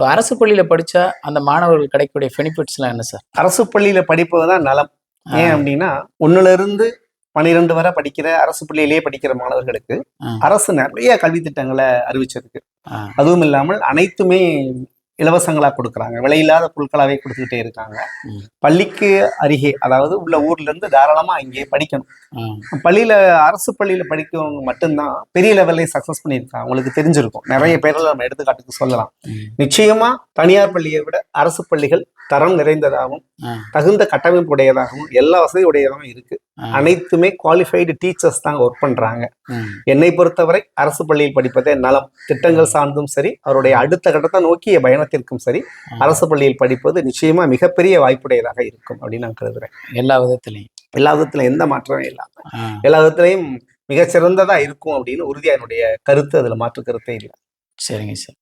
இப்போ அரசு பள்ளியில படிச்சா அந்த மாணவர்கள் கிடைக்கக்கூடிய பெனிஃபிட்ஸ்லாம் என்ன சார்? அரசு பள்ளியில படிப்பதுதான் நலம். ஏன் அப்படின்னா 1ல இருந்து 12 வரை படிக்கிற அரசு பள்ளியிலேயே படிக்கிற மாணவர்களுக்கு அரசு நிறைய கல்வி திட்டங்களை அறிவிச்சிருக்கு. அதுவும் இல்லாமல் அனைத்துமே இலவசங்களா கொடுக்குறாங்க, விலையில்லாத பொருட்களாவே கொடுத்துக்கிட்டே இருக்காங்க. பள்ளிக்கு அருகே, அதாவது உள்ள ஊர்ல இருந்து தாராளமா இங்கே படிக்கணும். பள்ளியில அரசு பள்ளியில படிக்கிறவங்க மட்டும்தான் பெரிய லெவல்ல சக்சஸ் பண்ணியிருக்காங்க. உங்களுக்கு தெரிஞ்சிருக்கும், நிறைய பேர்ல நம்ம எடுத்துக்காட்டுக்கு சொல்லலாம். நிச்சயமா தனியார் பள்ளியை விட அரசு பள்ளிகள் தரம் நிறைந்ததாகவும் தகுந்த கட்டமைப்பு உடையதாகவும் எல்லா வசதி உடையதாகவும் இருக்கு. அனைத்துமே குவாலிஃபைடு டீச்சர்ஸ் தான் ஒர்க் பண்றாங்க. என்னை பொறுத்தவரை அரசு பள்ளியில் படிப்பதே நலம். திட்டங்கள் சார்ந்தும் சரி, அவருடைய அடுத்த கட்டத்தை நோக்கிய பயணத்திற்கும் சரி, அரசு பள்ளியில் படிப்பது நிச்சயமா மிகப்பெரிய வாய்ப்புடையதாக இருக்கும் அப்படின்னு நான் கருதுறேன். எல்லா விதத்திலையும் எந்த மாற்றமும் இல்லாம எல்லா விதத்திலையும் மிகச்சிறந்ததா இருக்கும் அப்படின்னு உறுதியா என்னுடைய கருத்து. அதுல மாற்று கருத்தே இல்லை. சரிங்க சார்.